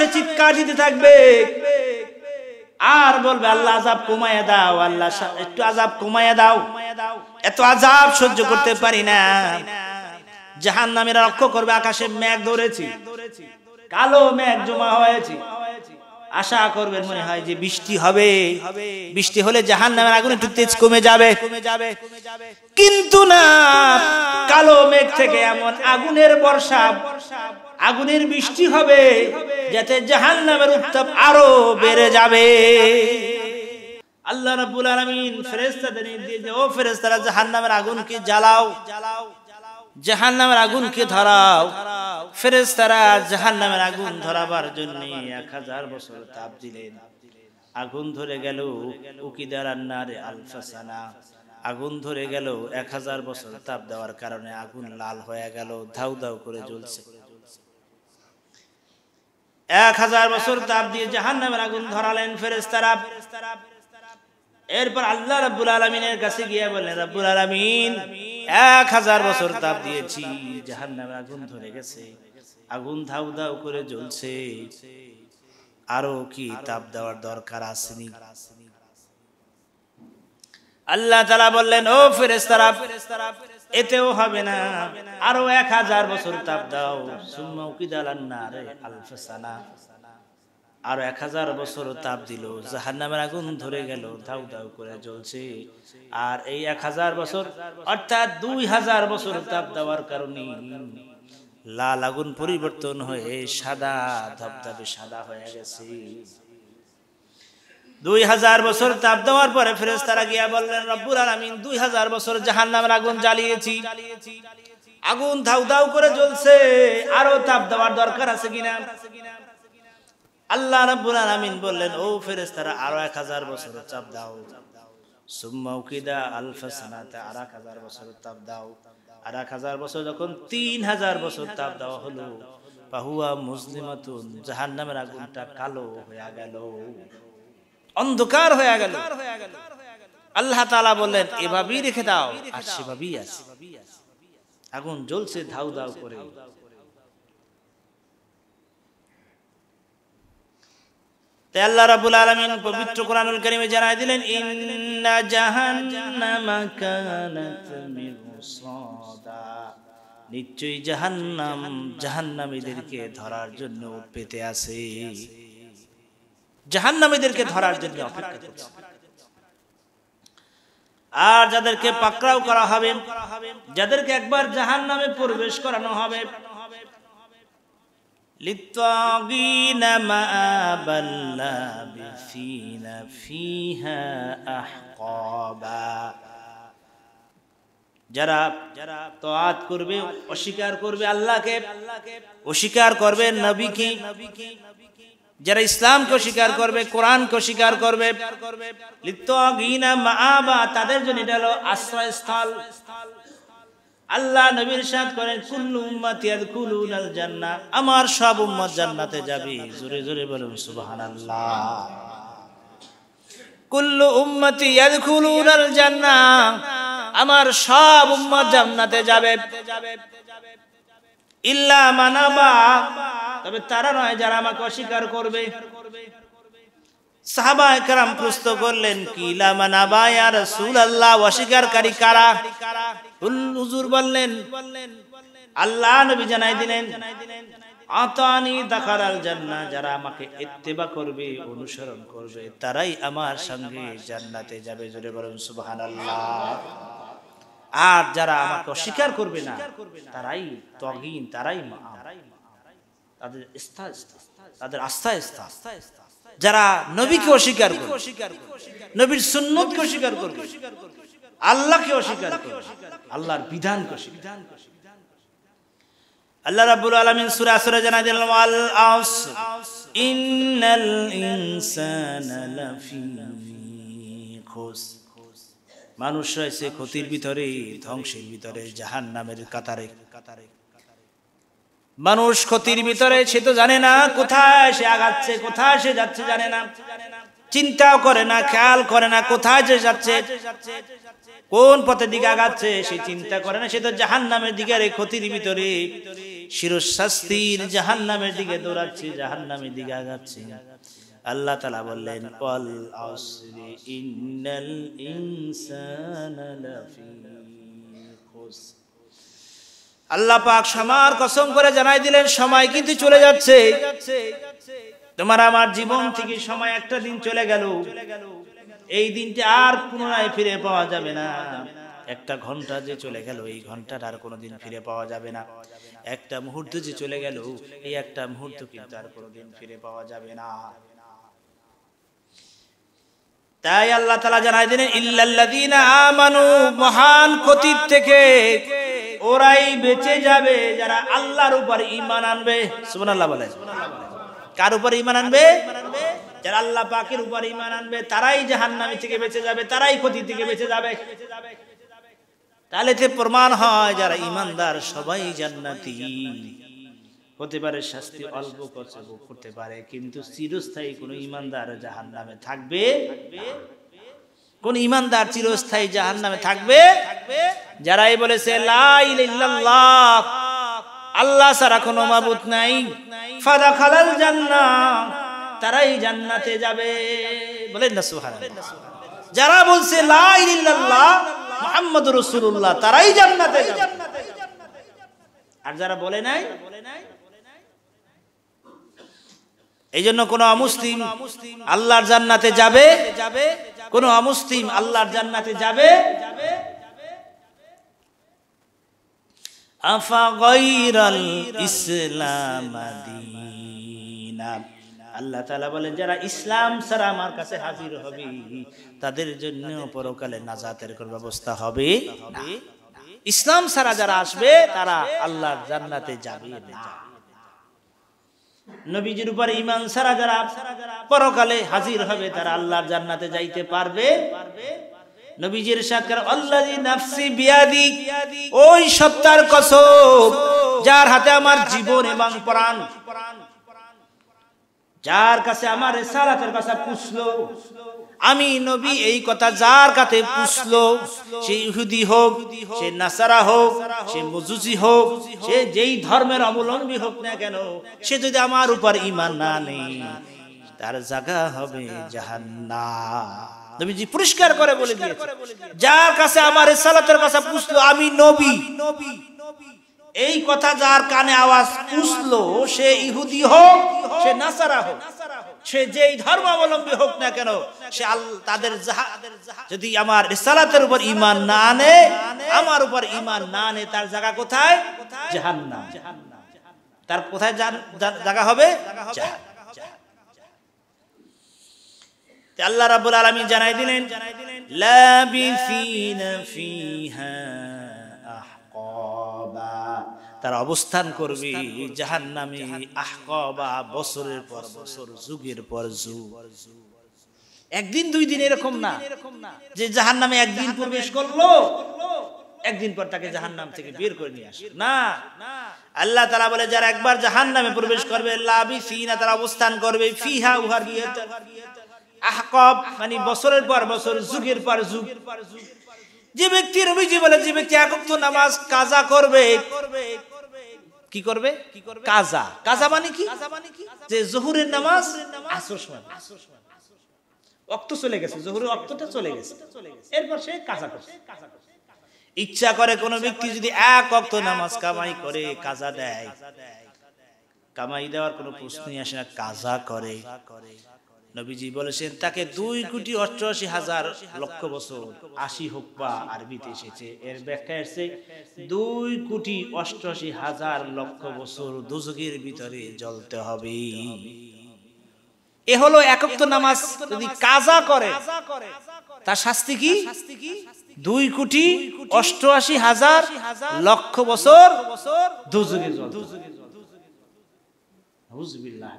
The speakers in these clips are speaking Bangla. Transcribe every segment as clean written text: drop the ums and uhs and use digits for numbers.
সে চিৎকার দিতে থাকবে আর বলবে আল্লাহ আযাব কমায়া দাও, আল্লাহ একটু আযাব কমায়া দাও, এত আযাব সহ্য করতে পারি না। জাহান্নামীরা লক্ষ্য করবে আকাশে মেঘ ধরেছে, কালো মেঘ জমা হয়েছে, আশা করবেন মনে হয় যে বৃষ্টি হবে, বৃষ্টি হলে জাহান্নামের আগুন একটু তেজ কমে যাবে, কিন্তু না, কালো মেঘ থেকে এমন আগুনের বর্ষা, আগুনের বৃষ্টি হবে যাতে জাহান্নামের উত্তাপ আরো বেড়ে যাবে। আল্লাহ রাব্বুল আলামিন ফেরেশতাদের নির্দেশ দিয়ে, ও ফেরেশতারা জাহান্নামের আগুনকে জ্বালাও, জাহান্নামের আগুনকে ধরাও। ফেরেশতারা জাহান্নামের আগুন ধরাবার জন্য 1000 বছর তাপ দিলেন। আগুন ধরে গেল, উকিদারান নারে আলফা সানা, আগুন ধরে গেল 1000 বছর তাপ দেওয়ার কারণে আগুন লাল হয়ে গেল, ধাউ ধাউ করে জ্বলছে। 1000 বছর তাপ দিয়ে জাহান্নামের আগুন ধরালেন ফেরেশতারা। এরপর আল্লাহ রাব্বুল আলামিনের কাছে গিয়ে বললেন, রাব্বুল আলামিন 1000 বছর তাপ দিয়েছি, জাহান্নামের আগুন ধরে গেছে, আগুন ধাউ ধাউ করে জ্বলছে, আরো কি তাপ দেওয়ার দরকার আসেনি? আল্লাহ তাআলা বললেন, ও ফেরেশতারা, এতেও হবে না, আরো 1000 বছর তাপ দাও। সুম্মা উকিদালান নারে আলফা সানা, আরো 1000 বছর তাপ দিল, জাহান্নামের আগুন ধরে গেল, ধাউ ধাউ করে জ্বলছে। আর এই 1000 বছর অর্থাৎ 2000 বছর তাপ দেওয়ার কারণে লাল আগুন পরিবর্তন হয়ে সাদা ধবধবে সাদা হয়ে গেছে। 2000 বছর তাপ দেওয়ার পরে ফেরেশতারা গিয়া বললেন, রব্বুল আলামিন 2000 বছর জাহান্নামের আগুন জ্বালিয়েছি, আগুন ধাউ ধাউ করে জ্বলছে, আরো তাপ দেওয়ার দরকার আছে কিনা? আল্লাহ রাব্বুল আলামিন বললেন, ও ফেরেশতারা, আরো 1000 বছর তাপ দাও। সুম্মা উকিদা আলফা সানাতে, আর 1000 বছর তাপ দাও। আর 1000 বছর যখন 3000 বছর তাপ দেওয়া হলো, ফাহুয়া মুসলিমাতুন, জাহান্নামের আগুনটা কালো হয়ে গেল, অন্ধকার হয়ে গেল। আল্লাহ তাআলা বললেন, এভাবেই রেখে দাও, আর সেভাবেই আছে, আগুন জ্বলছে ধাউ ধাউ করে। তাই আল্লাহ রাব্বুল আলামিন পবিত্র কোরআনুল কারীমে জানাই দিলেন, ইন্না জাহান্নামা কানাত মিরসাদা, নিশ্চয়ই জাহান্নাম জাহান্নামীদেরকে ধরার জন্য পেতে আছে, জাহান্নামীদেরকে ধরার জন্য অপেক্ষা করছে। আর যাদেরকে পাকড়াও করা হবে, যাদেরকে একবার জাহান্নামে প্রবেশ করানো হবে, লিত্তাগিনা মাআবাল লাবিসিনা ফিহা আহকাবা, যারা তাআত করবে, অস্বীকার করবে আল্লাহকে, অস্বীকার করবে নবীকে, যারা ইসলামকে অস্বীকার করবে, কোরআনকে অস্বীকার করবে, লিত্তাগিনা মাআবা, তাদের জন্য এটা হলো আশ্রয়স্থল। আল্লাহ নবীর ইরশাদ করেন, কুল্লু উম্মতি ইয়াদখুলুনাল জান্নাহ, আমার সব উম্মত জান্নাতে যাবে। জোরে জোরে বলুন সুবহানাল্লাহ। কুল্লু উম্মতি ইয়াদখুলুনাল জান্নাহ, আমার সব উম্মত জান্নাতে যাবে, ইল্লা মান আবা, তবে তারা নয় যারা আমাকে অস্বীকার করবে। সাহাবায়ে কেরাম প্রশ্ন করলেন, কি লা মান আবা ইয়া রাসূলুল্লাহ, অস্বীকারী কারা? হুজুর বললেন, আল্লাহ নবী জানাই দিলেন, আতানি দাখালাল জান্নাহ, যারা আমাকে ইত্তেবা করবে, অনুসরণ করবে, তারাই আমার সঙ্গে জান্নাতে যাবে। জোরে বলুন সুবহানাল্লাহ। আর যারা আমাকে অস্বীকার করবে না, তারাই তাগীন, তারাই তাদের আস্থা, যারা নবীকে অস্বীকার করবে, নবীর সুন্নতকে অস্বীকার করবে, আল্লাহকে অস্বীকার করবে, আল্লাহর বিধানকে অস্বীকার করবে। আল্লাহ রাব্বুল আলামিন সূরা আসরে জানাই দিলেন, ওয়াল আসর ইন্নাল ইনসানা লাফি খুসর, মানুষ রয়েছে ক্ষতির ভিতরে, ধ্বংসের ভিতরে, জাহান্নামের কাতারে। মানুষ ক্ষতির ভিতরে, সে তো জানে না কোথায় সে আগাচ্ছে, কোথায় সে যাচ্ছে জানে না, চিন্তাও করে না, খেয়াল করে না কোথায় যে যাচ্ছে, কোন পথের দিকে আগাচ্ছে সে চিন্তা করে না। সে তো জাহান্নামের দিকে, আরে ক্ষতির ভিতরে শিরশাস্তির জাহান্নামের দিকে দৌড়াচ্ছে, জাহান্নামের দিকে আগাচ্ছে। আল্লাহ তাআলা বললেন ওয়াল আসরি ইন্নাল ইনসানা লাফি খুসর। আল্লাহ পাক সময়ের কসম করে জানাই দিলেন সময় কিন্তু চলে যাচ্ছে। তোমার আমার জীবন থেকে সময় একটা দিন চলে গেল, এই দিনটা আর পুনরায় ফিরে পাওয়া যাবে না। একটা ঘন্টা যে চলে গেল, এই ঘন্টাটা আর কোনোদিন ফিরে পাওয়া যাবে না। একটা মুহূর্ত যে চলে গেল, এই একটা মুহূর্ত কিন্তু আর কোনোদিন ফিরে পাওয়া যাবে না। তাই আল্লাহ তাআলা জানাই দিলেন ইল্লাল্লাযীনা আমানু, মহান ক্ষতির থেকে ওরাই বেঁচে যাবে যারা আল্লাহর উপর ঈমান আনবে। সুবহানাল্লাহ বলেন। কার উপর ঈমান আনবে? যারা আল্লাহ পাকের উপর ঈমান আনবে, তারাই জাহান্নাম থেকে বেঁচে যাবে, তারাই ক্ষতি থেকে বেঁচে যাবে। তাহলে তে প্রমাণ হয় যারা ঈমানদার সবাই জান্নাতি। হতে পারে শাস্তি অল্প করতে পারে, কিন্তু চিরস্থায়ী কোন ঈমানদার জাহান্নামে থাকবে? কোন ঈমানদার চিরস্থায়ী জাহান্নামে থাকবে? যারাই বলেছে লা ইলাহা ইল্লাল্লাহ, আল্লাহ ছাড়া কোনো মাবুদ নাই, ফাদাখালাল জান্নাহ, তারাই জান্নাতে যাবে। বলেন না সুবহানাল্লাহ। যারা বলছে লা ইলাহা ইল্লাল্লাহ মুহাম্মাদুর রাসূলুল্লাহ, তারাই জান্নাতে যাবে। আর যারা বলে নাই, এইজন্য কোন অমুসলিম আল্লাহর জান্নাতে যাবে? কোন অমুসলিম আল্লাহর জান্নাতে যাবে? আফা গায়রাল ইসলাম দীনা, আল্লাহ তাআলা বলেন যারা ইসলাম ছাড়া আমার কাছে হাজির হবে তাদের জন্য পরকালে নাজাতের কোন ব্যবস্থা হবে না। ইসলাম ছাড়া যারা আসবে তারা আল্লাহর জান্নাতে যাবে না। নবীজির উপর ঈমান ছাড়া যারা পরকালে হাজির হবে তারা আল্লাহর জান্নাতে যাইতে পারবে? নবীজির ইরশাদ করেন আল্লাযী নাফসি বিয়াদি, ওই সত্তার কসম যার হাতে আমার জীবন এবং প্রাণ, যার কাছে আমার রিসালাতের কথা পুছলো, আমি নবী এই কথা যার কাছে পুছলো, সে ইহুদি হোক, সে নাসারা হোক, সে মজুসি হোক, সে যেই ধর্মের অবলম্বী হোক না কেন, সে যদি আমার উপর ঈমান না আনে তার জায়গা হবে জাহান্নাম। নবীজি পরিষ্কার করে বলে দিয়েছে যার কাছে আমার রিসালাতের কথা পুছলো, আমি নবী, এই কথা যার কানে আওয়াজ পুছলো, সে ইহুদি হোক, সে নাসারা হোক, সে যেই ধর্মাবলম্বী হোক না কেন, সে তাদের যদি আমার রিসালাতের উপর ঈমান না আনে, আমার উপর ঈমান না আনে, তার জায়গা কোথায়? জাহান্নাম। তার কোথায় জায়গা হবে? জাহান্নাম। আল্লাহ রাব্বুল আলামিন জানাই দিলেন লাবিসিনা ফিহা আহকাবা, তারা অবস্থান করবে জাহান্নামে আহকাবা, বছরের পর বছর, যুগের পর যুগ। একদিন দুই দিন এরকম না যে জাহান্নামে একদিন প্রবেশ করলো, একদিন পর তাকে জাহান্নাম থেকে বের করে নিয়ে আসে না। আল্লাহ তাআলা বলে যারা একবার জাহান্নামে প্রবেশ করবে লাবিসিনা, তারা অবস্থান করবে ফিহা, উহার ভিতরে, আহকাব মানে বছরের পর বছর, যুগের পর যুগ। যে ব্যক্তি, নবীজি বলে যে ব্যক্তি এক ওয়াক্ত নামাজ কাজা করবে, কি করবে? কাজা। কাজা মানে কি? যে যোহরের নামাজ আসর সময়, ওয়াক্ত চলে গেছে, যোহরের ওয়াক্তটা চলে গেছে, এরপর সে কাজা করছে। ইচ্ছা করে কোন ব্যক্তি যদি এক ওয়াক্ত নামাজ কামাই করে কাজা দেয়, কামাই দেওয়ার কোনো প্রশ্নই আসে না, কাজা করে, নবীজি বলেছেন তাকে 2,88,000 লক্ষ বছর, 80 হোক বা আরবিতে এসেছে, এর ব্যাখ্যা এসেছে 2,88,000 লক্ষ বছর দোজখের ভিতরে জ্বলতে হবে। এ হলো এক ওয়াক্ত নামাজ যদি কাজা করে, তার শাস্তি কি? 2,88,000 লক্ষ বছর দোজখে জ্বলতে হবে। নাউযুবিল্লাহ।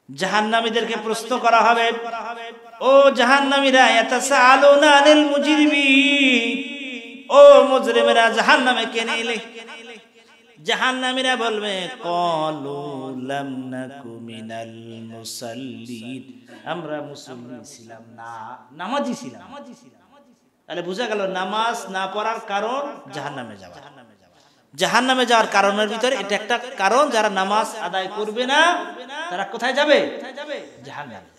জাহান্নামীদেরকে প্রশ্ন করা হবে, ও জাহান্নামীরা, ইয়াতাসাআলুনা আনিল মুজরিমিন, ও মুজরিমেরা জাহান্নামে কেন এলে? জাহান্নামীরা বলবে ক্বালু লাম নাকু মিনাল মুসাল্লিন, আমরা মুসল্লি ছিলাম না, নামাজি ছিলাম। তাহলে বোঝা গেল নামাজ না পড়ার কারণ জাহান্নামে যাওয়া। জাহান্নামে যাওয়ার কারণের ভিতরে এটা একটা কারণ, যারা নামাজ আদায় করবে না তারা কোথায় যাবে? জাহান্নামে।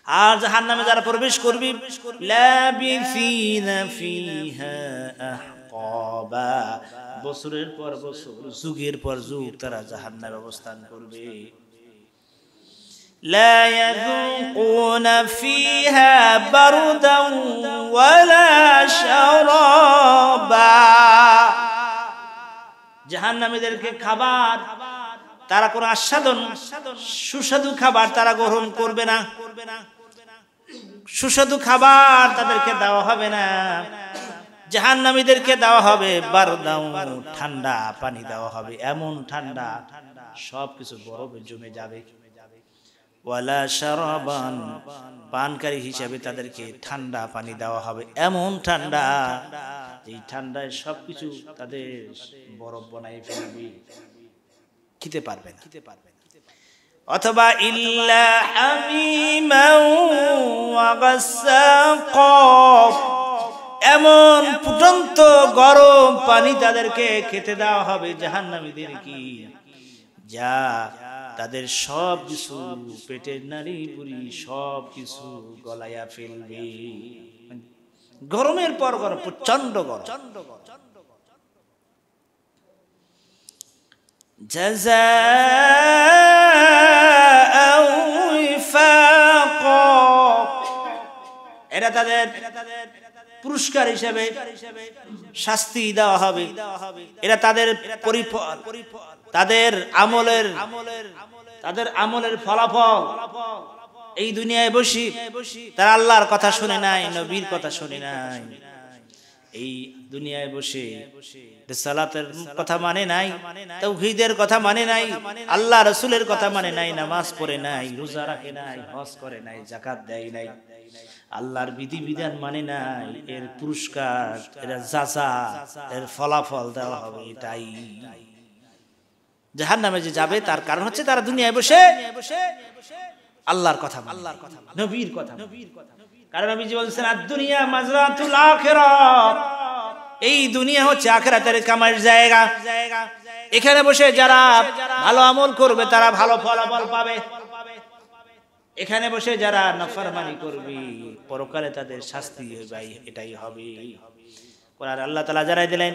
আর জাহান্নামে যারা প্রবেশ করবে লাবিসিনা ফিহা আহকাবা, বছরের পর বছর, যুগের পর যুগ তারা জাহান্নামে অবস্থান করবে। লা ইয়াযুকুনা ফিহা বারদান ওয়ালা শারাবা, জাহান্নামীদেরকে খাবার, তারা কোন আস্বাদন সুস্বাদু খাবার তারা গ্রহণ করবে না, সুস্বাদু খাবার তাদেরকে দেওয়া হবে না। জাহান্নামীদেরকে দেওয়া হবে বারদাউ, ঠান্ডা পানি দেওয়া হবে, এমন ঠান্ডা সবকিছু বরফে জমে যাবে। ওয়ালা শারাবান, পানকারী হিসেবে তাদেরকে ঠান্ডা পানি দেওয়া হবে, এমন ঠান্ডা এই ঠান্ডায় সবকিছু তাদের বরফ বানাই ফেলবে, খেতে পারবে না। অথবা ইল্লা হামিমান ওয়া গাসসাকা, এমন ফুটন্ত গরম পানি তাদেরকে খেতে দেওয়া হবে জাহান্নামীদেরকে, যা তাদের সব কিছু, পেটের নাড়ি বুড়ি সব কিছু গলাইয়া ফেলবে। গরমের পর গরম, প্রচন্ড গরম। জাযাআও ওয়িফাকা, এটা তাদের পুরস্কার হিসেবে শাস্তি দেওয়া হবে, এটা তাদের পরিফল, তাদের আমলের ফলাফল। এই দুনিয়ায় বসি তারা আল্লাহর কথা শুনে নাই, নবীর কথা শুনে নাই, এই দুনিয়ায় বসে সালাতের কথা মানে নাই, তাওহীদের কথা মানে নাই, আল্লাহ রাসূলের কথা মানে নাই, নামাজ পড়ে নাই, রোজা রাখে নাই, হজ করে নাই, যাকাত দেয় নাই, আল্লাহর বিধিবিধান মানে নাই, এর পুরস্কার, এর জাযা, এর ফলাফল দেওয়া হবে। এটাই জাহান্নামে যে যাবে তার কারণ হচ্ছে তারা দুনিয়ায় বসে আল্লাহর কথা, নবীর কথা। কারণ নবীজি বলেছেন আদ-দুনিয়া মাজরাতুল আখিরাত, এই দুনিয়া হচ্ছে আখিরাতের কামাইয়ের জায়গা। এখানে বসে যারা ভালো আমল করবে তারা ভালো ফলাফল পাবে, এখানে বসে যারা নাফরমানি করবে পরকালে তাদের শাস্তি এটাই হবে। কোরআন আল্লাহ তাআলা জানাই দিলেন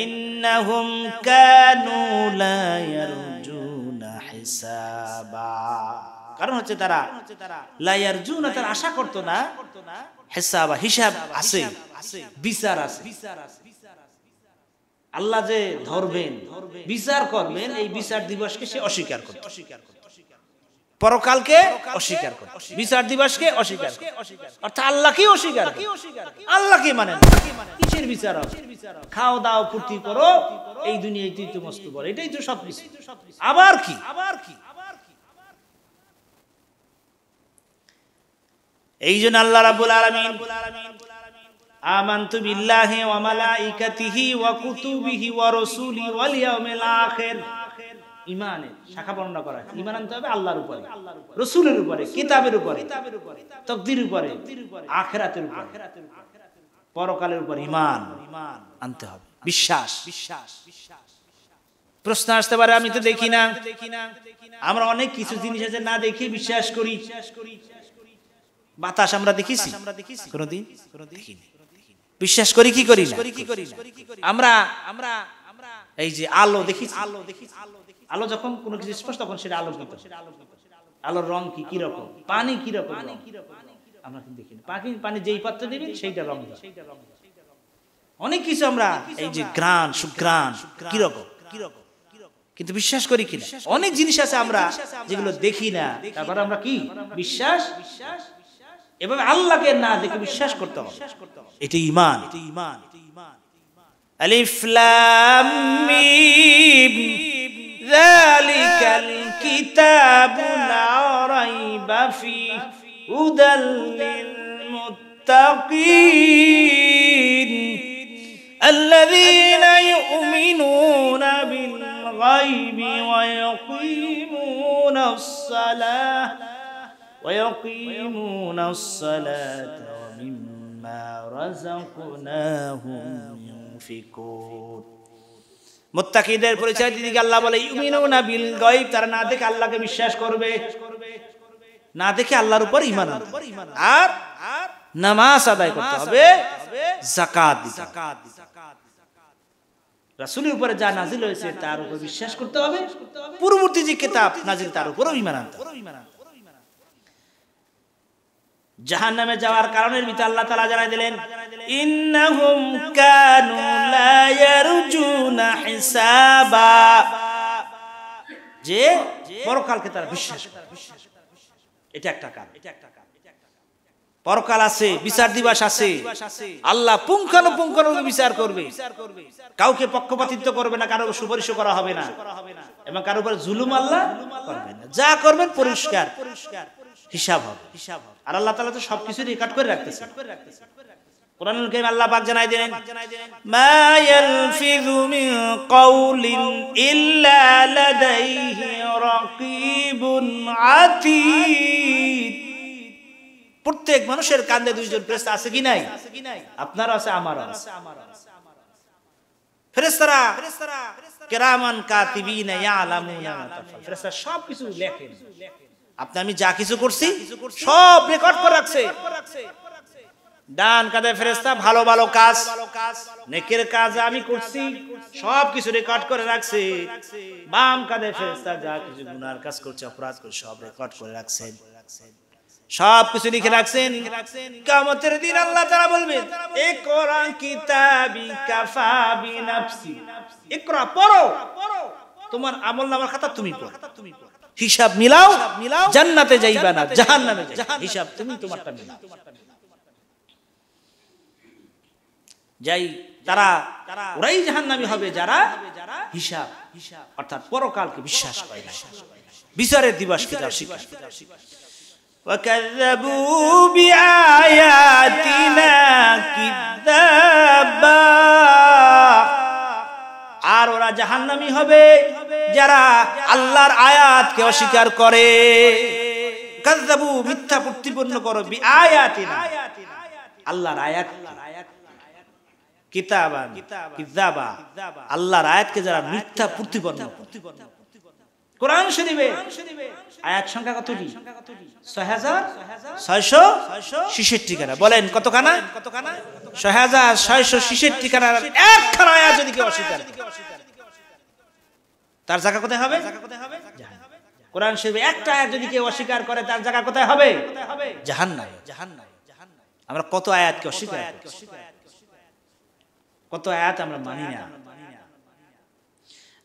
ইন্নাহুম কানু লা ইয়ারজুনা হিসাবা, কারণ হচ্ছে তারা লা ইয়ারজুনা, তারা আশা করতো না হিসাবা, হিসাব আছে, বিচার আছে, আল্লাহ যে ধরবেন, বিচার করবেন, এই বিচার দিবসকে সে অস্বীকার করত, পরকালকে অস্বীকার করে, বিচার দিবসকে অস্বীকার করে, অর্থাৎ আল্লাহকে অস্বীকার করে, আল্লাহকে মানে না। কিসের বিচার হবে? খাও দাও ফুর্তি করো, এই দুনিয়াতেই তো মস্ত বড়, এটাই তো সবকিছু, আবার কি? এই জন্য আল্লাহ রাব্বুল আলামিন আমানতু বিল্লাহি ওয়া মালাইকাতিহি ওয়া কুতুবিহি ওয়া রাসূলিহি ওয়াল ইয়াউমিল আখির, ঈমানের শাখা বর্ণনা করা। ঈমান আনতে হবে আল্লাহর উপরে, রাসূলের উপরে, কিতাবের উপরে, তাকদীরের উপরে, আখিরাতের উপরে, পরকালের উপরে ঈমান আনতে হবে, বিশ্বাস। প্রশ্ন আসতে পারে আমি তো দেখি না, আমরা অনেক কিছু জিনিস আছে না দেখে বিশ্বাস করি। বাতাস আমরা দেখেছি কোনদিন? দেখিনি। বিশ্বাস করি কি করি না? আমরা এই যে আলো দেখি, আলো যখন কোনো কিছু স্পষ্ট তখন সেটা আলোকিত, আলোর রং কি, কি রকম, পানি কি রকম আমরা কিন্তু দেখি না। পানি যেই পাত্রে দিবেন সেইটা রং। অনেক কিছু আমরা এই যে গ্রান সুগ্রান কি রকম, কিন্তু বিশ্বাস করি কিনা? অনেক জিনিস আছে আমরা যেগুলো দেখি না, তারপর আমরা কি বিশ্বাস, এভাবে আল্লাহকে না দেখে বিশ্বাস করতে হবে, এটা ঈমান। আলিফ লাম মিম যালিকাল কিতাবু লা রাইবা ফীহি হুদাল লিল মুত্তাকিন আল্লাযীনা ইউমিনুনা الغيب ويقيمون الصلاة ومما رزقناهم ينفقون মুত্তাকিদের পরিচয় দিকে আল্লাহ বলে ইউমিনুনা বিল গায়ব, তারা না দেখে আল্লাহকে বিশ্বাস করবে, না দেখে আল্লাহর উপর ঈমান আনবে, আর নামাজ আদায় করতে হবে, যাকাত দিতে হবে, রাসূলের উপরে যা নাজিল হয়েছে তার উপর বিশ্বাস করতে হবে, পূর্ববর্তী যে কিতাব নাজিল তার উপরও ঈমান আনতে হবে। জাহান্নামে যাওয়ার কারণের ভিতরে আল্লাহ তাআলা জানাই দিলেন ইন্নাহুম কানু লা ইয়ারজুনা হিসাবা, যে পরকালকে তারা বিশ্বাস করে, এটা একটা কারণ। পরকাল আছে, বিচার দিবস আছে, আল্লাহ পুঙ্খানুপুঙ্খভাবে বিচার করবে, কাউকে পক্ষপাতিত্ব করবে না, কারো সুপারিশ করা হবে না, এবং কারো উপর জুলুম আল্লাহ করবে না, যা করবেন পরিষ্কার হিসাব হবে। আর আল্লাহ তাআলা তো সবকিছু রেকর্ড করে রাখতেছেন। কোরআনুল কারীম আল্লাহ পাক জানাই দিলেন মা ইয়ালফিযু মিন কাউলিন ইল্লা লাদাইহি রাকীবুন আতীদ। প্রত্যেক মানুষের কাঁধে দুইজন ফেরেশতা আছে কি নাই? আপনারও আছে, আমারও আছে। ফেরেশতারা কিরামান কাতিবিন ইয়ালামুনা মা তাফআল, ফেরেশতা সবকিছু লেখেন। আপনি আমি যা কিছু করছি সব রেকর্ড করে রাখছে। ডান কাঁধে ফেরেশতা ভালো ভালো কাজ, নেকের কাজ আমি করছি সবকিছু রেকর্ড করে রাখছে। বাম কাঁধে ফেরেশতা যা কিছু গুনার কাজ করছে, অপরাধ করছে, সব রেকর্ড করে রাখছেন, সবকিছু লিখে রাখছেন। কিয়ামতের দিন আল্লাহ তাআলা বলবেন ইকরা কিতাবি কাফা বিনাফসি, ইকরা পড়ো, তোমার আমলনামার খাতা তুমি পড়ো, হিসাব মিলাও, জান্নাতে যাইবা না জাহান্নামে যাইবা, হিসাব তুমি তোমারটা মিলাও। যাই তারা ওরাই জাহান্নামী হবে যারা হিসাব অর্থাৎ পরকালকে বিশ্বাস করে না, বিচারের দিবসকে যারা স্বীকার করে। وَكَذَّبُوا بِآيَاتِنَا كِذَّابًا, আর ওরা জাহান্নামী হবে যারা আল্লাহর আয়াতকে অস্বীকার করে। কাযযাবু মিথ্যা প্রতিপন্ন করে, বিআয়াতিনা আল্লাহর আয়াত, কিতাবান কিযাবা আল্লাহর আয়াতকে যারা মিথ্যা প্রতিপন্ন। কোরআন শরীফে আয়াত সংখ্যা কতটি? ৬৬৬৬ খানা। বলেন কতখানা? ৬৬৬৬ খানা। একখানা আয়াত যদি কেউ অস্বীকার করে তার জায়গা কোথায় হবে? কোরআন শরীফে একটা আয়াত যদি কেউ অস্বীকার করে তার জায়গা কোথায় হবে? জাহান্নামে। আমরা কত আয়াতকে অস্বীকার করি, কত আয়াত আমরা মানি না।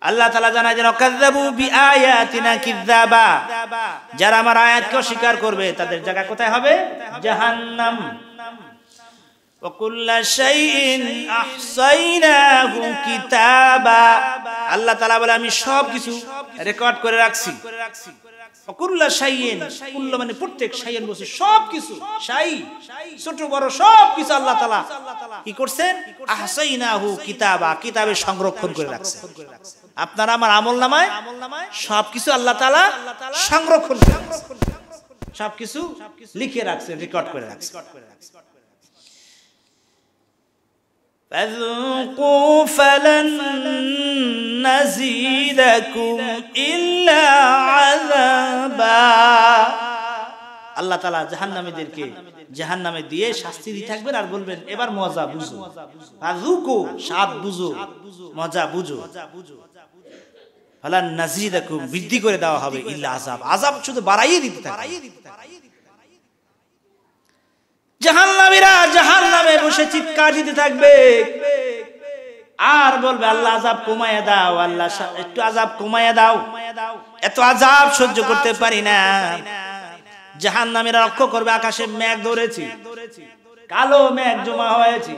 আল্লাহ তাআলা জানায় যে কাযযাবু বিআয়াতিনা কিযাবা, যারা আমার আয়াতকে অস্বীকার করবে তাদের জায়গা কোথায় হবে? জাহান্নাম। ওয়া কুল্লা শাইইন আহসাইনাহু কিতাবা, আল্লাহ তাআলা বলে আমি সব কিছু রেকর্ড করে রাখছি। ওয়া কুল্লা শাইইন, কুল্লা মানে প্রত্যেক, শাইইন বলছে সব কিছু, শাই ছোট বড় সব কিছু আল্লাহ তাআলা কি করছেন? আহসাইনাহু কিতাবা, কিতাবে সংরক্ষণ করে রাখছেন। আপনারা আমার আমলনামায় সবকিছু আল্লাহ তাআলা সংরক্ষণ করে রাখছেন, সবকিছু লিখে রাখছেন, রেকর্ড করে রাখছেন। ফাযুকু ফালান নাযীদাকুম ইল্লা আযাবা, আল্লাহ তাআলা জাহান্নামীদেরকে জাহান্নামে দিয়ে শাস্তি দিয়ে থাকবেন আর বলবেন এবার মজা বুঝো, ফাযুকু স্বাদ বুঝো, মজা বুঝো, ফালান নাযীদাকুম বৃদ্ধি করে দেওয়া হবে, ইল্লা আযাব, আযাব শুধু বাড়াইয়ে দিতে থাকবে। জাহান্নামীরা জাহান্নামে বসে চিৎকার দিতে থাকবে আর বলবে আল্লাহ আযাব কমায়া দাও, আল্লাহ একটু আযাব কমায়া দাও, এত আযাব সহ্য করতে পারি না। জাহান্নামীরা লক্ষ্য করবে আকাশে মেঘ ধরেছে, কালো মেঘ জমা হয়েছে,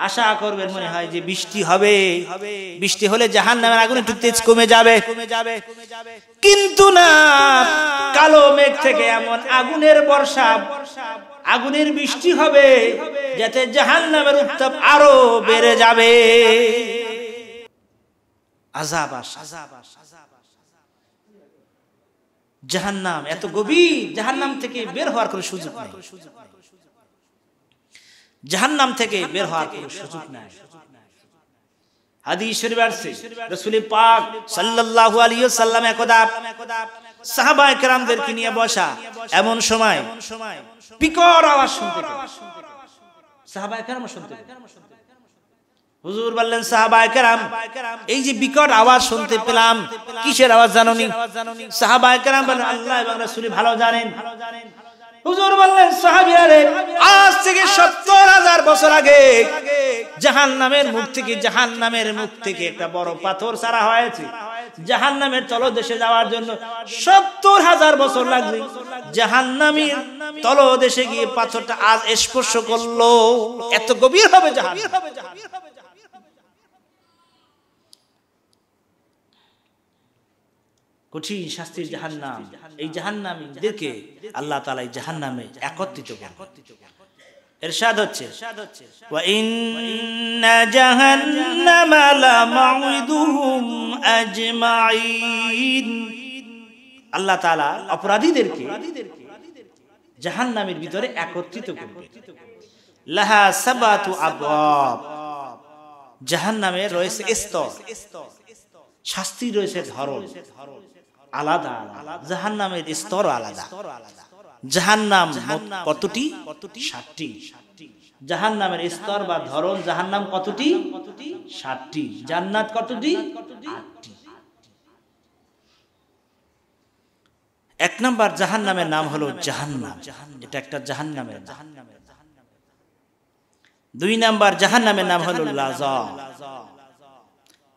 আশা করবেন মনে হয় যে বৃষ্টি হবে, বৃষ্টি হলে জাহান্নামের আগুন একটু তেজ কমে যাবে, কিন্তু না, কালো মেঘ থেকে এমন আগুনের বর্ষা, আগুনের বৃষ্টি হবে যাতে জাহান্নামের উত্তাপ আরো বেড়ে যাবে। আযাব আসে। জাহান্নাম এত গভীর, জাহান্নাম থেকে বের হওয়ার কোনো সুযোগ নেই, জাহান্নাম থেকে বের হওয়ার কোনো সুযোগ নাই। হাদিস শরীফে আছে রাসূল পাক সাল্লাল্লাহু আলাইহি ওয়াসাল্লাম একদা সাহাবায়ে কেরামদেরকে নিয়ে বসা, এমন সময় বিকট আওয়াজ শুনতে পেলেন। সাহাবায়ে কেরাম শুনতে পেলেন, হুজুর বললেন সাহাবায়ে কেরাম এই যে বিকট আওয়াজ শুনতে পেলাম, কিসের আওয়াজ জানোনি? সাহাবায়ে কেরাম বললেন আল্লাহ এবং রাসূল ভালো জানেন। হুজুর বললেন সাহাবীরা রে, আজ থেকে ৭০,০০০ বছর আগে জাহান্নামের মুখ থেকে একটা বড় পাথর ছাড়া হয়েছে। জাহান্নামের তলদেশে যাওয়ার জন্য ৭০,০০০ বছর লাগবে। জাহান্নামের তলদেশে গিয়ে পাথরটা আজ স্পর্শ করলো, এত গভীর হবে জাহান্নাম। কঠিন শাস্তির জাহান্নাম। এই জাহান্নামীদেরকে আল্লাহ তাআলা এই জাহান্নামে একত্রিত করেন। ইরশাদ হচ্ছে ওয়া ইন্না জাহান্নামা লামাউইদুহুম আজমাইন। আল্লাহ তাআলা অপরাধীদেরকে জাহান্নামের ভিতরে একত্রিত করবে। লাহা সাবাতু আবওয়াব, জাহান্নামে রয়েছে স্তর, শাস্তি রয়েছে ধরন আলাদা আলাদা, জাহান্নামের স্তর আলাদা। জাহান্নাম কতটি? ৭টি। জাহান্নামের স্তর বা ধরন জাহান্নাম কতটি? ৭টি। জান্নাত কতটি? ৮টি। ১ নাম্বার জাহান্নামের নাম হলো জাহান্নাম, এটা একটা জাহান্নামের নাম। ২ নাম্বার জাহান্নামের নাম হলো লাযা।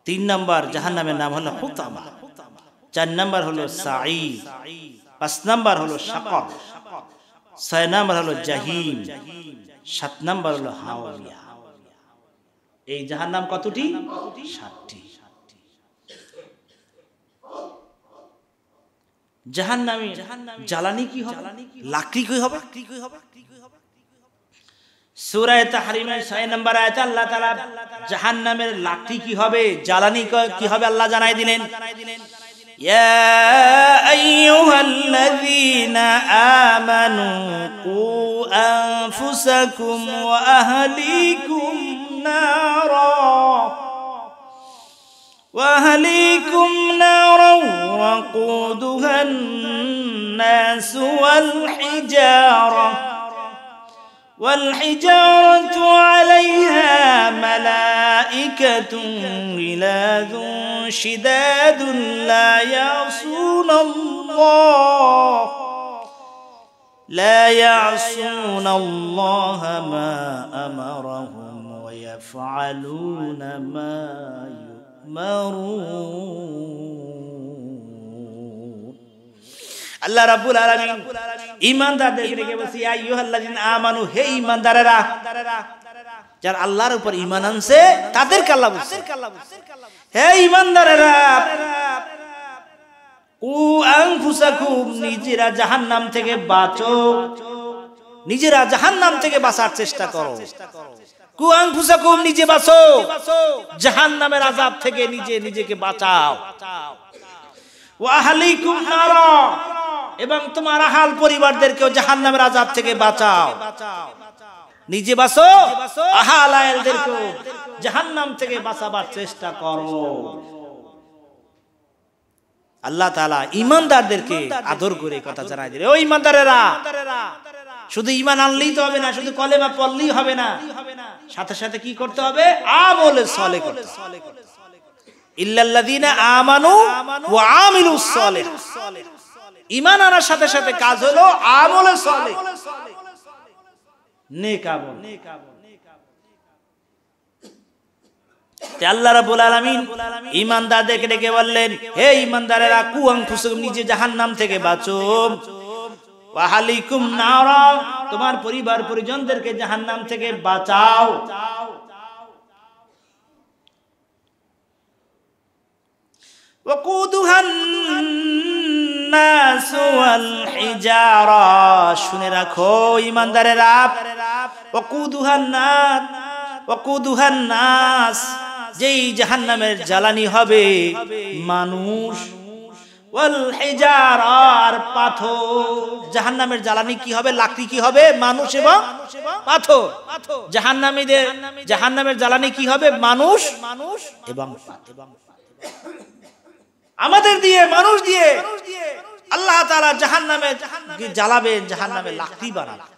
৩ নাম্বার জাহান্নামের নাম হলো হুতামা। ৪ নাম্বার হলো সাঈর। ৫ নাম্বার হলো শাকর। ৬ নাম্বার হলো জাহিম। ৭ নাম্বার হলো হাওয়া। এই জাহান্নাম কতটি? ৭টি। জাহান্নামী জ্বালানি কি হবে? লাকড়ি কি হবে? সূরা তাহরিমের ৬ নম্বর আয়াতে আল্লাহ তাআলা জাহান্নামের লাকড়ি কি হবে, জ্বালানি কি হবে আল্লাহ জানাই দিলেন। ইয়া আইয়ুহাল্লাযীনা আমানু কু আনফুসাকুম ওয়া আহলিকুম নারা وقودها الناس والحجارة عليها ملائكة غلاظ شداد لا يعصون الله ما أمرهم ويفعلون ما আল্লাহ রাব্বুল আলামিন ঈমানদারদেরকে ডেকে বলছে ইয়া আইয়ুহাল্লাযিনা আমানু, হে ঈমানদারেরা, যারা আল্লাহর উপর ঈমান আনছে তাদেরকে আল্লাহ বলছে হে ঈমানদারেরা, কু আনফুসাকুম, নিজেরা জাহান্নাম থেকে বাঁচো, নিজেরা জাহান্নাম থেকে বাঁচার চেষ্টা করো। কু আনফুসাকুম, নিজে বাঁচো, জাহান্নামের আযাব থেকে নিজেকে বাঁচাও। ওয়া আহলিকুম নারা, এবং তোমার আহাল পরিবারদেরকেও জাহান্নামের আযাব থেকে বাঁচাও। নিজে বাঁচো, আহাল আয়ালদেরকেও জাহান্নাম থেকে বাঁচাবার চেষ্টা করো। আল্লাহ তাআলা ঈমানদারদেরকে আদর করে কথা জানাই দিলেন, ও ঈমানদারেরা, শুধু ঈমান আনলেই তো হবে না, শুধু কলেমা পড়লেই হবে না, সাথে সাথে কি করতে হবে? আমলে সালেহ করতে হবে। ইল্লাল্লাযীনা আমানু ওয়া আমিলুস সালিহাত, ঈমান আনার সাথে সাথে কাজ হলো আমলে সালেহ, নেক আমল। তে আল্লাহ রাব্বুল আলামিন ঈমানদারদেরকে ডেকে বললেন, হে ঈমানদারেরা, কু আনফুসাকুম, নিজে জাহান্নাম থেকে বাঁচো, ওয়া আহলিকুম নারা, তোমার পরিবার পরিজনদেরকে জাহান্নাম থেকে বাঁচাও। ওয়াকুদুহান নাস ওয়াল হিজারা, শুনে রাখো ঈমানদারেরা, ওয়াকুদুহান নাস, যেই জাহান্নামের জ্বালানি হবে মানুষ ওয়াল হিজারা আর পাথর। জাহান্নামের জ্বালানি কি হবে? লাকড়ি কি হবে? মানুষ এবং পাথর। জাহান্নামের জ্বালানি কি হবে? মানুষ এবং আমাদের দিয়ে, মানুষ দিয়ে আল্লাহ তাআলা জাহান্নামে জ্বালাবেন, জাহান্নামে লাকড়ি বানাবেন।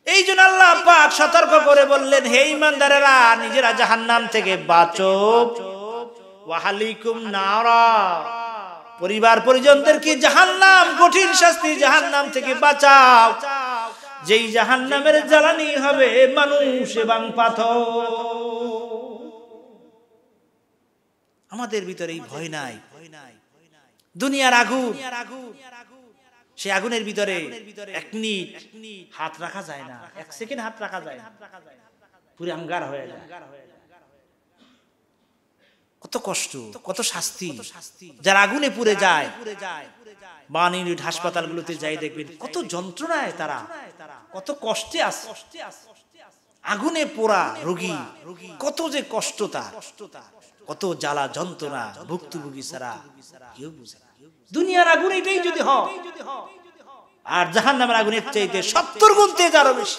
এই জন্য আল্লাহ পাক সতর্ক করে বললেন, হে ঈমানদারেরা, নিজেরা জাহান্নাম থেকে বাঁচো, ওয়াহালিকুম নারা, পরিবার পরিজনদেরকে জাহান্নাম, কঠিন শাস্তি জাহান্নাম থেকে বাঁচাও, যেই জাহান্নামের জ্বালানি হবে মানুষ এবং পাথর। আমাদের ভিতরে এই ভয় নাই। দুনিয়ার আগুন, সে আগুনের ভিতরে এক মিনিট হাত রাখা যায় না, এক সেকেন্ড হাত রাখা যায় না, পুরো আঙ্গার হয়ে যায়। কত কষ্ট, কত শাস্তি যারা আগুনে পুড়ে যায়। বাণিজ্য হাসপাতালগুলোতে যাই দেখবেন কত যন্ত্রণায় তারা, কত কষ্টে আছে। আগুনে পোড়া রোগী, কত যে কষ্ট তার, কত জ্বালা যন্ত্রণা ভুক্তভোগী ছাড়া কেউ বুঝে না। দুনিয়ার আগুন এটাই যদি হয়, আর জাহান্নামের আগুনের চাইতে 70 গুণ তেজ আরো বেশি।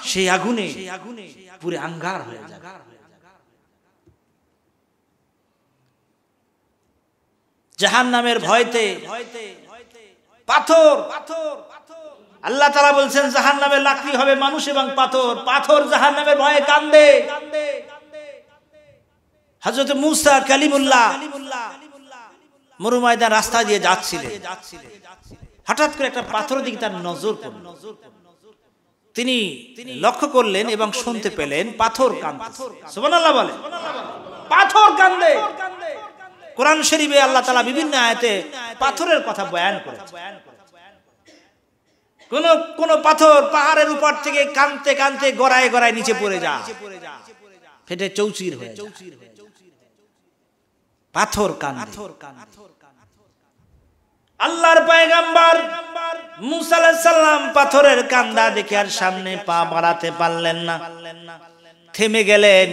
সেই আগুনে পুরো আঙ্গার হয়ে যায়। জাহান্নামের ভয়তে পাথর, আল্লাহ তাআলা বলছেন জাহান্নামের লাকড়ি হবে মানুষ এবং পাথর। পাথর জাহান্নামের ভয়ে কান্দে। হযরত মূসা কালিমুল্লাহ মরুময়দান রাস্তা দিয়ে যাচ্ছিলেন, হঠাৎ করে একটা পাথরের দিকে তার নজর পড়ল। তিনি লক্ষ্য করলেন এবং শুনতে পেলেন পাথর কাঁদে। সুবহানাল্লাহ বলেন, পাথর কাঁদে। কোরআন শরীফে আল্লাহ তাআলা বিভিন্ন আয়াতে পাথরের কথা বয়ান করেছেন। কোন পাথর পাহাড়ের উপর থেকে কাঁদতে কাঁদতে গড়ায় গড়ায় নিচে পড়ে যায়, ফেটে চৌচির হয়ে যায়। পাথর কাঁদে। আল্লাহর পয়গম্বর মুসা আলাইহিস সালাম পাথরের কান্দা দেখে আর সামনে পা বাড়াতে পারলেন না, থেমে গেলেন।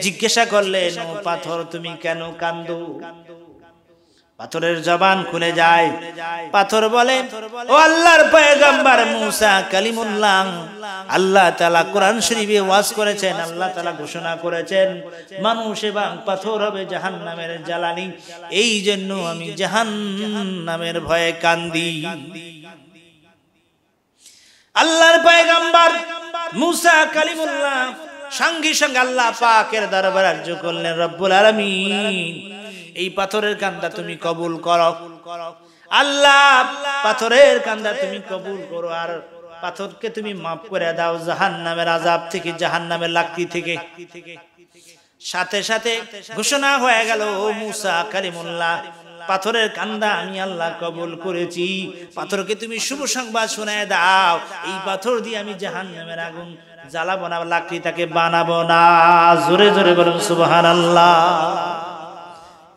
জিজ্ঞাসা করলেন, ও পাথর তুমি কেন কাঁদো? পাথরের জবান খুলে যায়। পাথর বলে, ও আল্লাহর পয়গম্বর মুসা কালিমুল্লাহ, আল্লাহ তাআলা কোরআন শরীফে ওয়াজ করেছেন, আল্লাহ তাআলা ঘোষণা করেছেন মানুষ এবং পাথর হবে জাহান্নামের জ্বালানি। এই জন্য আমি জাহান্নামের ভয়ে কান্দি। আল্লাহর পয়গম্বর মুসা কালিমুল্লাহ সঙ্গে সঙ্গে আল্লাহ পাকের দরবারে আরজ করলেন, রব্বুল আলামিন এই পাথরের কান্দা তুমি কবুল করো। আল্লাহ পাথরের কান্দা তুমি কবুল করো, আর পাথরকে তুমি মাফ করে দাও জাহান্নামের আযাব থেকে, জাহান্নামের লাকড়ি থেকে। সাথে সাথে ঘোষণা হয়ে গেল, ও মুসা কালিমুল্লাহ, পাথরের কান্দা আমি আল্লাহ কবুল করেছি। পাথরকে তুমি শুভ সংবাদ শোনায় দাও, এই পাথর দিয়ে আমি জাহান্নামের আগুন জ্বালাবো না, লাকড়ি তাকে বানাবো না। জোরে জোরে বলুন সুবহানাল্লাহ।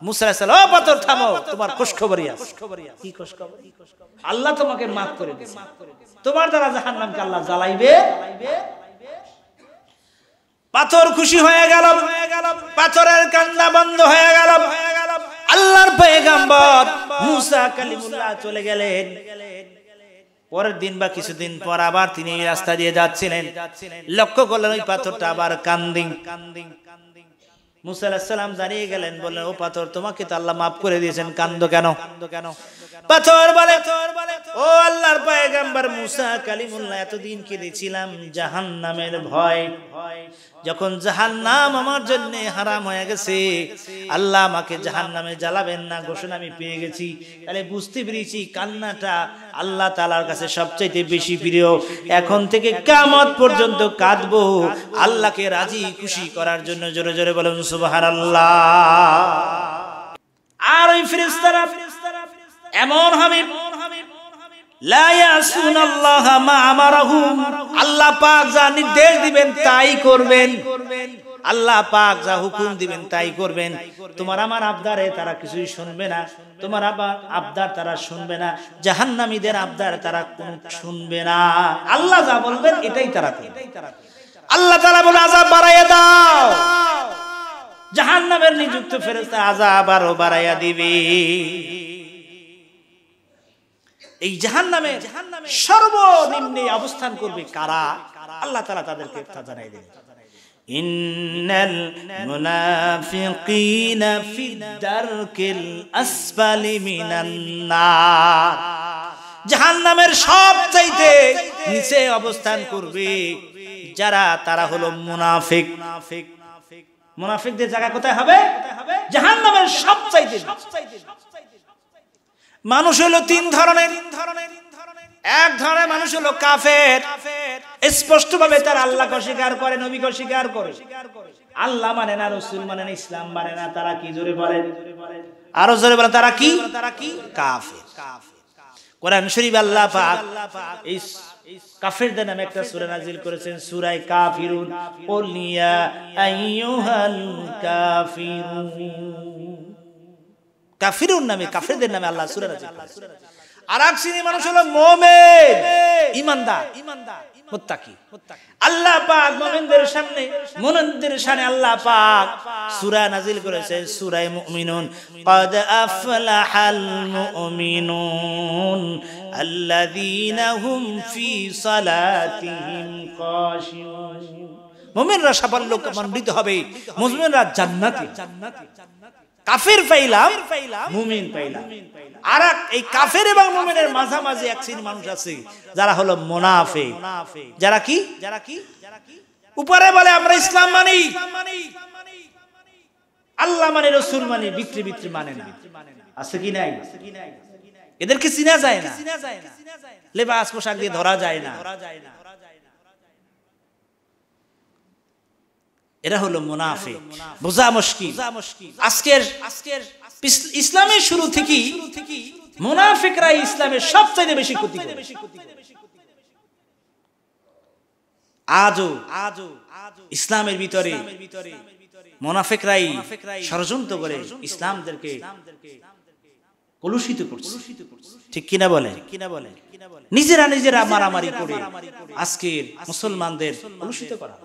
মুসা আলাইহিস সালাম, ও পাথর থামো, তোমার খুশখবরি আছে। কি খুশখবরি? আল্লাহ তোমাকে মাফ করে দিয়েছে, তোমার দ্বারা জাহান্নামকে আল্লাহ জ্বালাইবে। পাথর খুশি হয়ে গেল, পাথরের কান্না বন্ধ হয়ে গেল। আল্লাহর পয়গম্বর মুসা কালিমুল্লাহ চলে গেলেন। পরের দিন বা কিছুদিন পর আবার তিনি এই রাস্তা দিয়ে যাচ্ছিলেন, লক্ষ্য করলেন ওই পাথরটা আবার কান্দিং। মুসা আলাইহিস সালাম দাঁড়িয়ে গেলেন, বললেন, ও পাথর তোমাকে তো আল্লাহ মাফ করে দিয়েছেন, কান্দো কেন? পাথর বলে, ও আল্লাহর পয়গম্বর মুসা কালিমুল্লাহ, এতদিন কেঁদেছিলাম জাহান্নামের ভয়। যখন জাহান্নাম আমার জন্য হারাম হয়ে গেছে, আল্লাহ আমাকে জাহান্নামে জ্বালাবেন না ঘোষণা আমি পেয়ে গেছি। তাহলে বুঝতে পেরেছি কান্নাটা আল্লাহ তাআলার কাছে সবচেয়ে বেশি প্রিয়। এখন থেকে কিয়ামত পর্যন্ত কাঁদবো আল্লাহকে রাজি খুশি করার জন্য। জোরে জোরে বলুন সুবহানাল্লাহ। আর ওই ফেরেশতারা এমন হবে, লা ইয়াসুনাল্লাহা মা আমারাহুম, আল্লাহ পাক যা নির্দেশ দিবেন তাই করবেন। আল্লাহ পাক যা হুকুম দিবেন তাই করবেন। তোমার আমার আবদারে তারা কিছুই শুনবে না, তোমার আবদার তারা শুনবে না, জাহান্নামীদের আবদার তারা কোন শুনবে না। আল্লাহ যা বলবেন এটাই তারা করবে। আল্লাহ তাআলা বলে আযাব বাড়াইয়া দাও, জাহান্নামের নিযুক্ত ফেরেশতা আযাব আরো বাড়াইয়া দিবে। এই জাহান্নামে সর্বনিম্নে অবস্থান করবে কারা? আল্লাহ তাআলা তাদেরকে তা জানাই দেন, ইন্নাল মুনাফিকিনা ফিদ দারকিল আসফালি মিনান নার। জাহান্নামের সবচাইতে নিচে অবস্থান করবে যারা, তারা হলো মুনাফিক। মুনাফিকদের জায়গা কোথায় হবে? জাহান্নামের সবচাইতে। মানুষ হলো তিন ধরনের। এক ধরনের মানুষ হলো কাফের, স্পষ্ট ভাবে তারা আল্লাহকে অস্বীকার করে, নবীকে অস্বীকার করে, আল্লাহ মানে না, রাসূল মানে না, ইসলাম মানে না। তারা কি? জোরে বলেন, আরো জোরে বলেন, তারা কি? কাফের। কোরআন শরীফ আল্লাহ পাক এই কাফেরদের নামে একটা সূরা নাযিল করেছেন, সূরা কাফিরুন। কুল ইয়া আইয়ুহাল কাফিরুন। কাফিরুন নামে, কাফেরদের নামে আল্লাহ সূরা নাযিল করেছেন। আর এক শ্রেণীর মানুষ হলো মুমিন, ঈমানদার, মুত্তাকি। আল্লাহ পাক মুমিনদের সামনে, মুমিনদের শানে আল্লাহ পাক সূরা নাযিল করেছেন, সূরা মুমিনুন। ক্বাদ আফলাহাল মুমিনুন আল্লাযীনা হুম ফি সালাতিহিম খাশিউন। মুমিনরা সাফল্যমণ্ডিত হবে, মুমিনরা জান্নাতি। কাফের পাইলাম, মুমিন পাইলাম। আর এই কাফের এবং মুমিনের মাঝামাঝি এক শ্রেণীর মানুষ আছে যারা হলো মুনাফিক। যারা কি? উপরে বলে আমরা ইসলাম মানি, আল্লাহ মানে, রাসূল মানে, ভিতরে ভিতরে মানে না। আছে কি নাই? এদেরকে চিনা যায় না, লেবাস পোশাক দিয়ে ধরা যায় না। এরা হলো মুনাফিক। বোঝা মুশকিল। আজকের ইসলামের শুরু থেকেই মুনাফিকরা ইসলামের সবচেয়ে বেশি ক্ষতি করে। আজও ইসলামের ভিতরে মুনাফিকরাই ষড়যন্ত্র করে ইসলামদেরকে কলুষিত করছে। ঠিক কিনা বলে? নিজেরা নিজেরা মারামারি করে আজকের মুসলমানদের কলুষিত করা।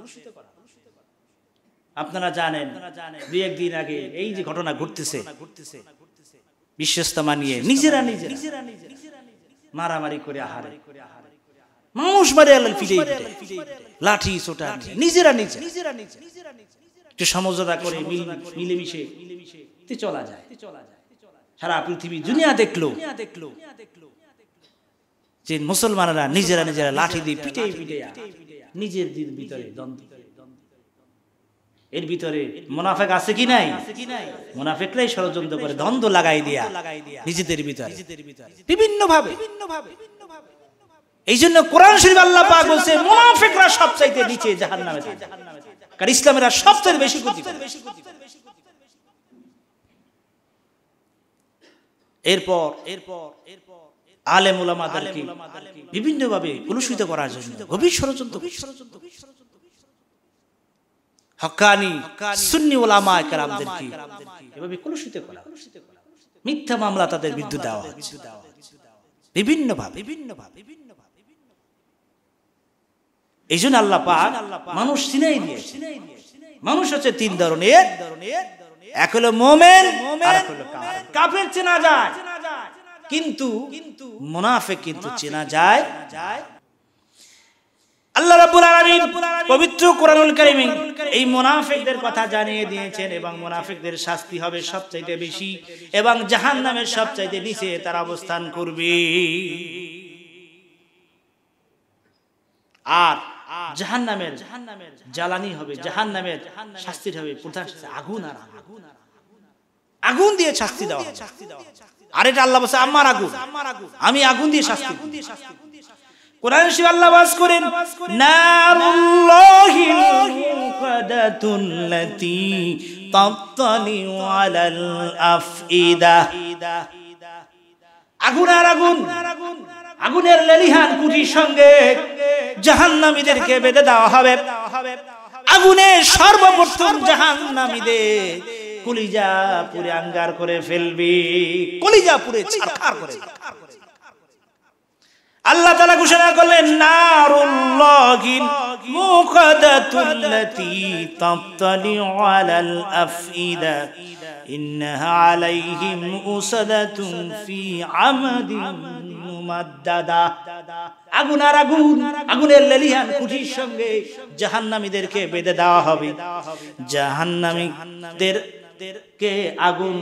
আপনারা জানেন, দুই একদিন আগে এই যে ঘটনা ঘটতেছে, বিশ্বস্তমা নিয়ে নিজেরা নিজেরা মারামারি করে, আহারে মানুষ মারে লাঠি ছোটা, নিজেরা নিজেরা একটু সমঝোতা করে মিলেমিশে চলা যায়। সারা পৃথিবী দুনিয়া দেখলো যে মুসলমানরা নিজেরা নিজেরা লাঠি দিয়ে পিটে পিটে নিজের ভিতরে দ্বন্দ্ব। এর ভিতরে মুনাফিক আছে কি নাই? মুনাফিকরাই ষড়যন্ত্র করে দ্বন্দ্ব লাগাই দিয়া নিজেদের ভিতরে বিভিন্ন ভাবে। এই জন্য কোরআন শরীফ আল্লাহ পাক বলছে মুনাফিকরা সবচাইতে নিচে জাহান্নামে থাকে, কারণ ইসলামেরা সবচেয়ে বেশি ক্ষতি করে। এরপর আলেম উলামাদেরকে বিভিন্ন ভাবে কলুষিত করার জন্য গভীর ষড়যন্ত্র। হক্কানি সুন্নি উলামা কেরামদেরকে এভাবে কলুষিত করা, মিথ্যা মামলা তাদের বিরুদ্ধে দেওয়া হচ্ছে বিভিন্ন ভাবে। এই জন্য আল্লাহ পাক মানুষ চিনাই দিয়েছে। মানুষ হচ্ছে তিন ধরনের, এক হলো মুমিন, আর এক হলো কাফের। কাফের চেনা যায় কিন্তু মুনাফিক কিন্তু চেনা যায়। আল্লাহ রাব্বুল আলামিন পবিত্র কোরআনুল কারীমে এই মুনাফিকদের কথা জানিয়ে দিয়েছেন এবং মুনাফিকদের শাস্তি হবে সবচাইতে বেশি এবং জাহান্নামের সবচাইতে নিচে তারা অবস্থান করবে। আর জাহান্নামের জ্বালানি হবে, জাহান্নামের শাস্তি হবে প্রধান আগুন। আর আগুন দিয়ে শাস্তি দেওয়া হবে। আর এটা আল্লাহ বলেছে আমার আগুন, আমি আগুন দিয়ে শাস্তি দেব। কোরআন শরীফ আল্লাহ ওয়াজ করেন নারুল্লাহিল মুকাদাতুল্লাতী তাত্তালিউ আলাল আফইদা। আগুন আর আগুন, আগুনের লেলিহান কুটির সঙ্গে জাহান্নামীদেরকে বেঁধে দেওয়া হবে। আগুনে সর্বপ্রথম জাহান্নামীদের কলিজা পুরে আঙ্গার করে ফেলবে, কলিজা পুরে ছারখার করে। আল্লাহ তাআলা ঘোষণা করলেন নারুল্লাহিল মুকাদাতুল্লাতী তাত্তালিউ আলাল আফইদা ইন্নাহা আলাইহিম উসাদাতুন ফি আমাদিন মুমাদ্দাদা। আগুন আর আগুন, আগুনের লেলিহান কুঠির সঙ্গে জাহান্নামীদেরকে বেঁধে দেওয়া হবে। জাহান্নামীদেরকে আগুন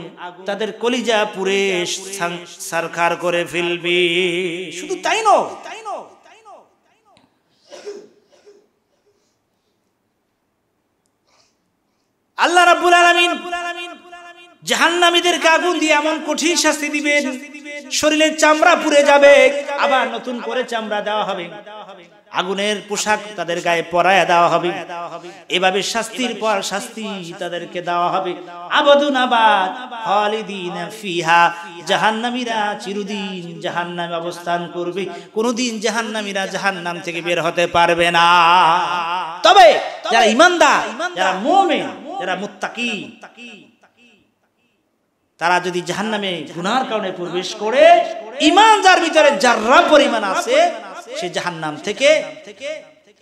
তাদের কলিজা পুড়ে ছারখার করে ফেলবে। শুধু তাই নয়, আল্লাহ রাব্বুল আলামিন জাহান্নামীদেরকে আগুন দিয়ে এমন কঠিন শাস্তি দিবেন, শরীরের চামড়া পুড়ে যাবে, আবার নতুন করে চামড়া দেওয়া হবে, আগুনের পোশাক তাদের গায়ে পরায়া দেওয়া হবে। এভাবে শাস্তির পর শাস্তি তাদেরকে দেওয়া হবে। আবাদুন আবাদ খালিদিনা ফিহা, জাহান্নামীরা চিরদিন জাহান্নামে অবস্থান করবে, কোনদিন জাহান্নামীরা জাহান্নাম থেকে বের হতে পারবে না। তবে যারা ঈমানদার, যারা মুমিন, যারা মুত্তাকি, তারা যদি জাহান্নামে গুনার কারণে প্রবেশ করে, ঈমান যার ভিতরে যাররা পরিমাণ আছে, সে জাহান্নাম থেকে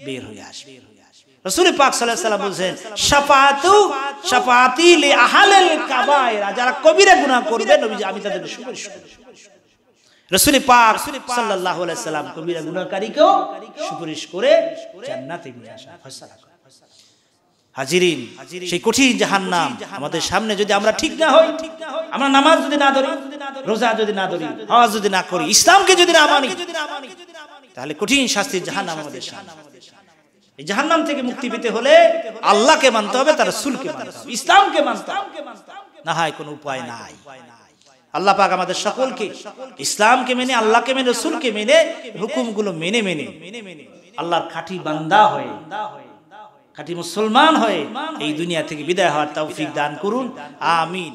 বের হয়ে আসবে। রাসূল পাক সাল্লাল্লাহু আলাইহি ওয়াসাল্লাম বলেন শাফাআতি লি আহলিল কাবায়ের, যারা কবিরা গুনাহ করবে নবীজি আমি তাদেরকে সুপারিশ করব। রাসূল পাক সাল্লাল্লাহু আলাইহি ওয়াসাল্লাম কবিরা গুনাহকারীকেও সুপারিশ করে জান্নাতে নিয়ে আসা ফয়সালা করেন। হাজিরিন, সেই কঠিন জাহান্নাম আমাদের সামনে যদি আমরা ঠিক না হই, আমরা নামাজ যদি না ধরি, রোজা যদি না ধরি, হজ যদি না করি, ইসলামকে যদি না মানি, তাহলে কঠিন শাস্তির জাহান্নাম আমাদের সামনে। এই জাহান্নাম থেকে মুক্তি পেতে হলে আল্লাহকে মানতে হবে, তার রাসূলকে মানতে হবে, ইসলামকে মানতে হবে, না হয় কোনো উপায় নাই। আল্লাহ পাক আমাদের সকলকে ইসলামকে মেনে, আল্লাহকে মেনে, রাসূলকে মেনে, হুকুমগুলো মেনে মেনে আল্লাহর খাঁটি বান্দা হয়ে, খাঁটি মুসলমান হয়ে এই দুনিয়া থেকে বিদায় হওয়ার তৌফিক দান করুন। আমিন।